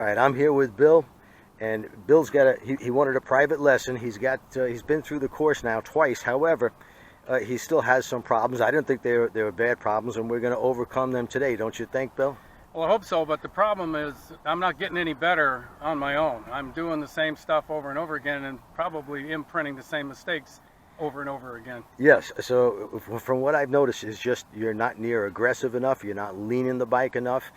All right, I'm here with Bill, and Bill's got he wanted a private lesson. He's been through the course now twice. However, he still has some problems. I didn't think they were bad problems, and we're going to overcome them today. Don't you think, Bill? Well, I hope so, but the problem is I'm not getting any better on my own. I'm doing the same stuff over and over again and probably imprinting the same mistakes over and over again. Yes, so from what I've noticed is just you're not near aggressive enough, you're not leaning the bike enough.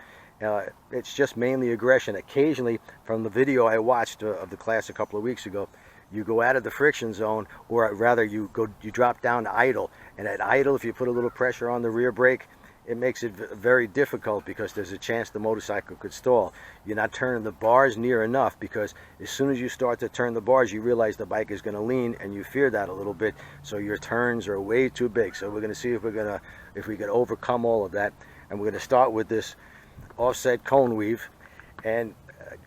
It's just mainly aggression. Occasionally, from the video I watched of the class a couple of weeks ago, you go out of the friction zone, or rather you drop down to idle. And at idle, if you put a little pressure on the rear brake, it makes it very difficult because there's a chance the motorcycle could stall. You're not turning the bars near enough, because as soon as you start to turn the bars, you realize the bike is going to lean, and you fear that a little bit. So your turns are way too big. So we're going to see if we can overcome all of that. And we're going to start with this offset cone weave, and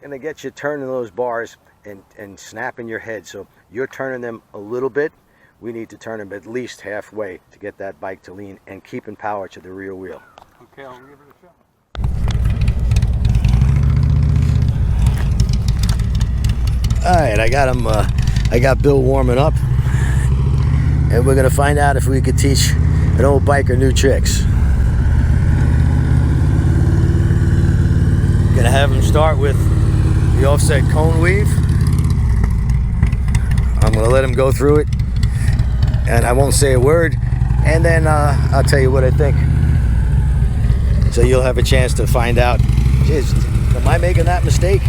going to get you turning those bars and snapping your head. So you're turning them a little bit. We need to turn them at least halfway to get that bike to lean and keeping power to the rear wheel. Okay, I'll give it a shot. All right, I got him. I got Bill warming up, and we're gonna find out if we could teach an old biker new tricks. Gonna have him start with the offset cone weave. I'm gonna let him go through it, and I won't say a word, and then I'll tell you what I think. So you'll have a chance to find out, geez, am I making that mistake?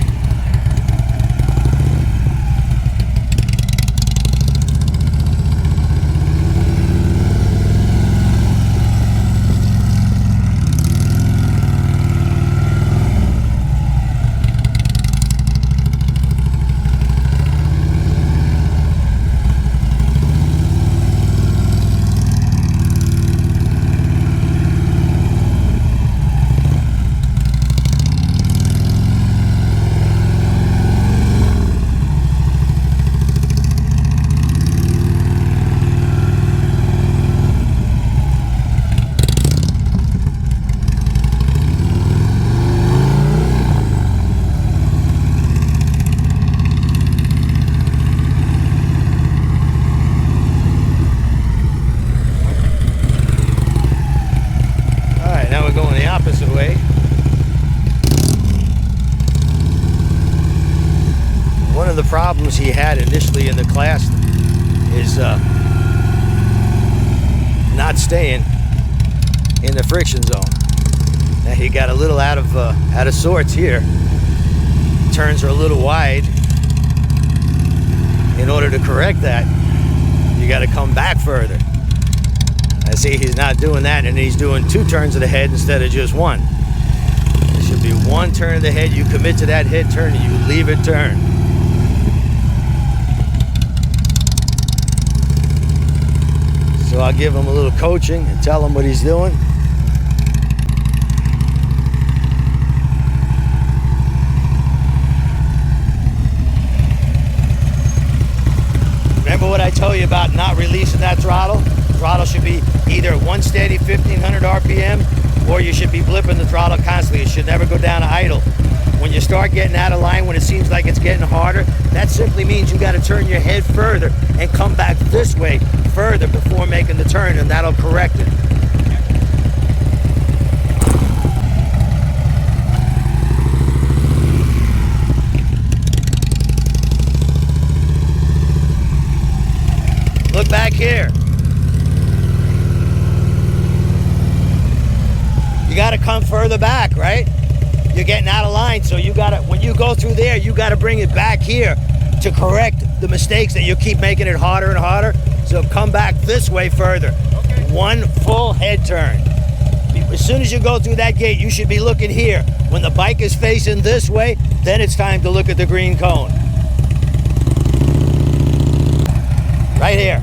Opposite way. One of the problems he had initially in the class is not staying in the friction zone. Now he got a little out of sorts here. Turns are a little wide. In order to correct that, you got to come back further. I see he's not doing that, and he's doing 2 turns of the head instead of just 1. There should be 1 turn of the head. You commit to that head turn, and you leave it turn. So I'll give him a little coaching and tell him what he's doing. Remember what I told you about not releasing that throttle? Throttle should be either one steady 1500 RPM, or you should be blipping the throttle constantly. It should never go down to idle. When you start getting out of line, when it seems like it's getting harder, that simply means you got to turn your head further and come back this way further before making the turn, and that'll correct it. Look back here. You got to come further back, right? You're getting out of line, so you got to, when you go through there, you got to bring it back here to correct the mistakes that you keep making it harder and harder. So come back this way further. Okay. 1 full head turn. As soon as you go through that gate, you should be looking here. When the bike is facing this way, then it's time to look at the green cone. Right here.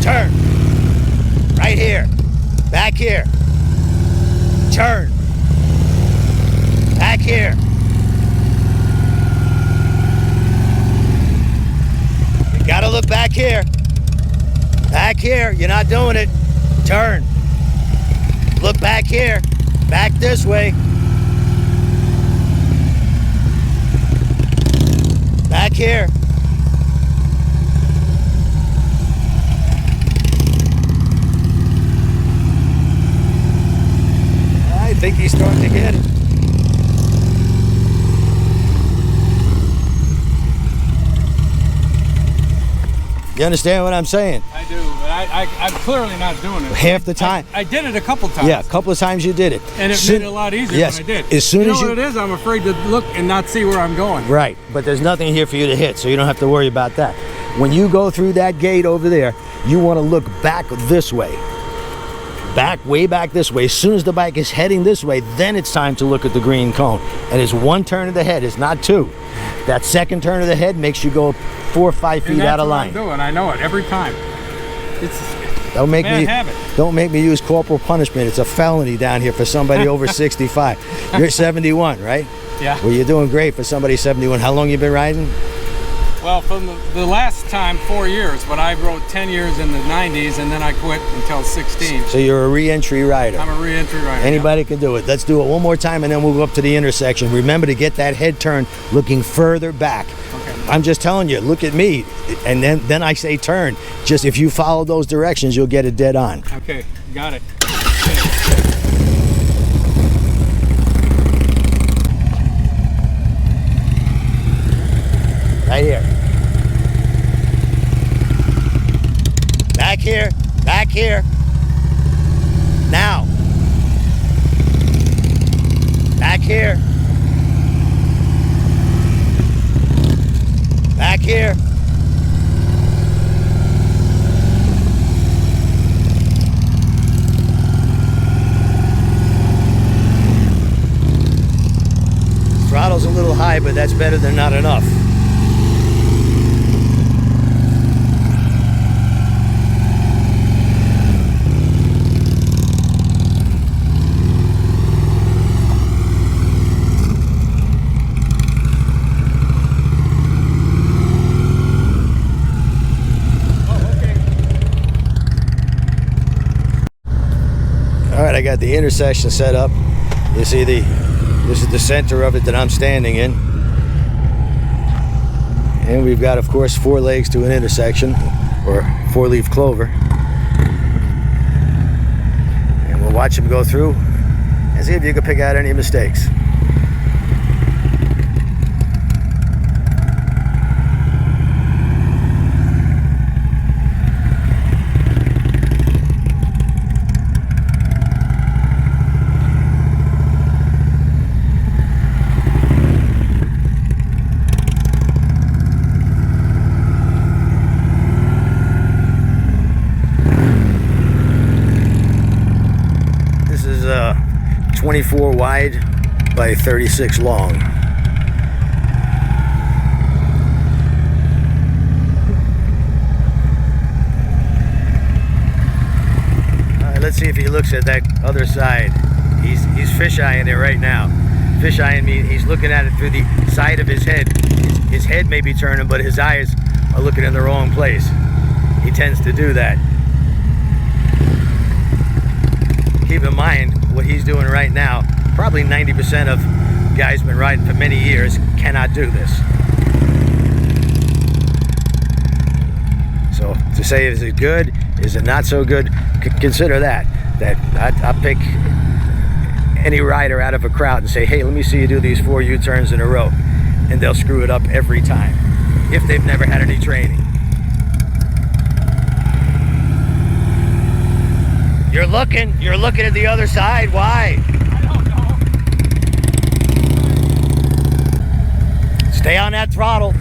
Turn. Right here. Back here. Turn. Back here. You gotta look back here. Back here. You're not doing it. Turn. Look back here. Back this way. here. I think he's starting to get it. You understand what I'm saying? I do, but I'm clearly not doing it. Half the time. I did it a couple times. Yeah, a couple of times you did it. And it made it a lot easier yes, when I did. As soon you know as you what it is? I'm afraid to look and not see where I'm going. Right, but there's nothing here for you to hit, so you don't have to worry about that. When you go through that gate over there, you want to look back this way. Way back this way. As soon as the bike is heading this way, then it's time to look at the green cone. And it's one turn of the head, it's not two. That second turn of the head makes you go 4 or 5 feet out of line. That's what I'm doing. I know it every time. It's don't make bad me habit. Don't make me use corporal punishment. It's a felony down here for somebody over 65. You're 71, right? Yeah. Well, you're doing great for somebody 71. How long you been riding? Well, from the last time, 4 years, but I rode 10 years in the 90s, and then I quit until 16. So you're a re-entry rider. I'm a re-entry rider. Anybody can do it. Let's do it one more time, and then we'll go up to the intersection. Remember to get that head turn looking further back. Okay. I'm just telling you, look at me, and then I say turn. Just if you follow those directions, you'll get it dead on. Okay, got it. Right here. Back here. Back here. Now. Back here. Back here. Throttle's a little high, but that's better than not enough. All right, I got the intersection set up. You see this is the center of it that I'm standing in. And we've got, of course, 4 legs to an intersection, or 4-leaf clover. And we'll watch them go through and see if you can pick out any mistakes. This is 24 wide by 36 long. Let's see if he looks at that other side. He's fish-eyeing it right now. Fish-eyeing me, he's looking at it through the side of his head. His head may be turning, but his eyes are looking in the wrong place. He tends to do that. Keep in mind what he's doing right now. Probably 90% of guys been riding for many years cannot do this. So to say, is it good? Is it not so good? Consider that I pick any rider out of a crowd and say, hey, let me see you do these 4 U-turns in a row, and they'll screw it up every time if they've never had any training. You're looking at the other side. Why? I don't know. Stay on that throttle.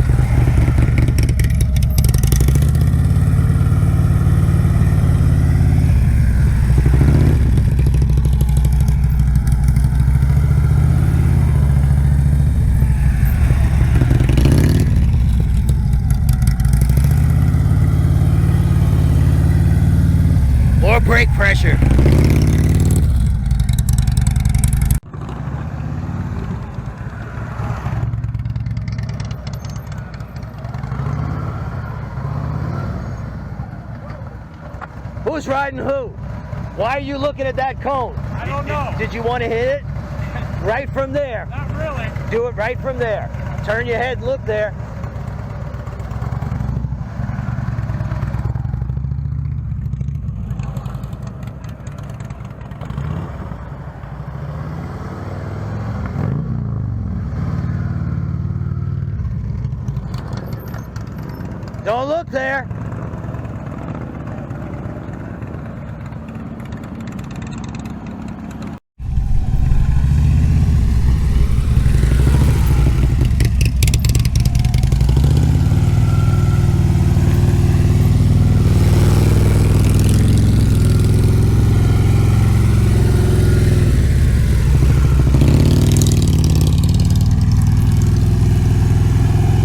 More brake pressure. Who's riding who? Why are you looking at that cone? I don't know. Did you want to hit it? Right from there. Not really. Do it right from there. Turn your head, look there. Don't look there.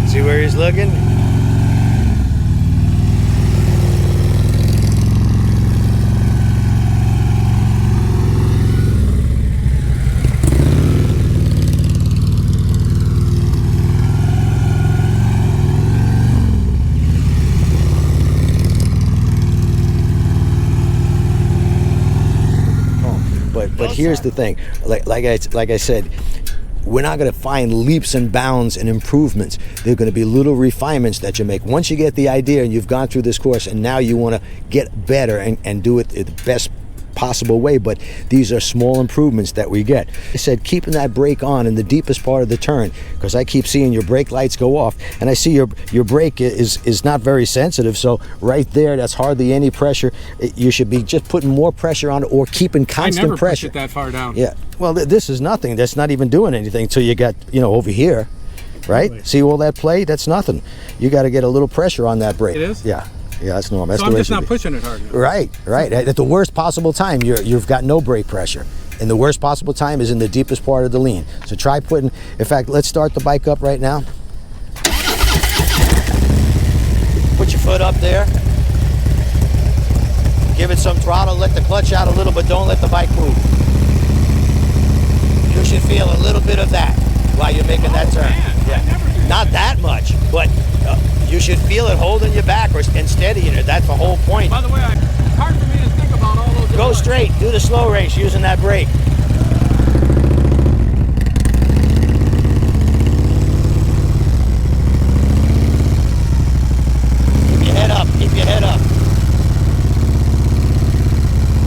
See where he's looking? But here's the thing, like I said, we're not going to find leaps and bounds and improvements. There are going to be little refinements that you make. Once you get the idea and you've gone through this course and now you want to get better and do it the best possible way, but these are small improvements that we get. I said keeping that brake on in the deepest part of the turn, because I keep seeing your brake lights go off, and I see your brake is not very sensitive, so right there, that's hardly any pressure. You should be just putting more pressure on it or keeping constant I never pressure. push it that far down. Yeah, well, this is nothing. That's not even doing anything until you got, over here, right? Really? See all that play? That's nothing. You got to get a little pressure on that brake. It is? Yeah. Yeah, that's normal. That's So the I'm way just it should not be. pushing it hard enough. Right. At the worst possible time, you've got no brake pressure. And the worst possible time is in the deepest part of the lean. So try putting, in fact, let's start the bike up right now. Put your foot up there. Give it some throttle, let the clutch out a little, but don't let the bike move. You should feel a little bit of that while you're making that turn. Man, Not that much, but you should feel it holding you back and steadying it. That's the whole point. By the way, it's hard for me to think about all those. Go straight, do the slow race using that brake. Keep your head up, keep your head up.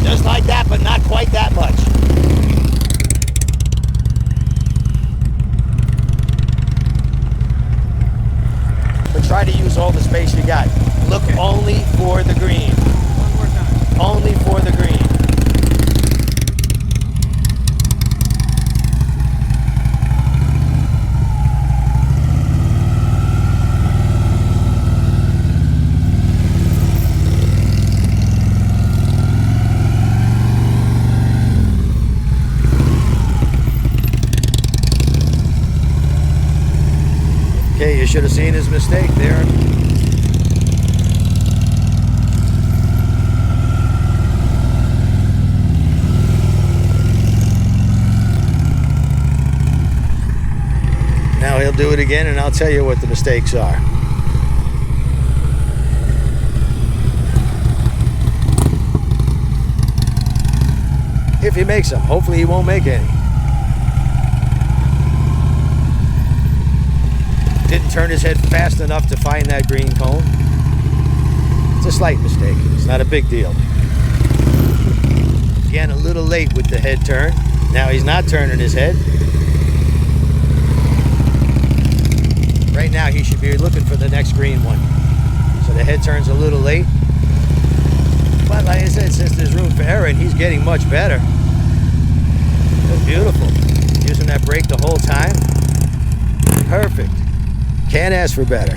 Just like that, but not quite that much. But try to use all the space you got. Look only for the green. One more time. Only for the green. Okay, you should have seen his mistake there. Now he'll do it again, and I'll tell you what the mistakes are. If he makes them, hopefully he won't make any. Didn't turn his head fast enough to find that green cone. It's a slight mistake. It's not a big deal. Again, a little late with the head turn. Now he's not turning his head. Right now he should be looking for the next green one. So the head turn's a little late. But like I said, since there's room for error and he's getting much better. That's beautiful. Using that brake the whole time. Perfect. Can't ask for better.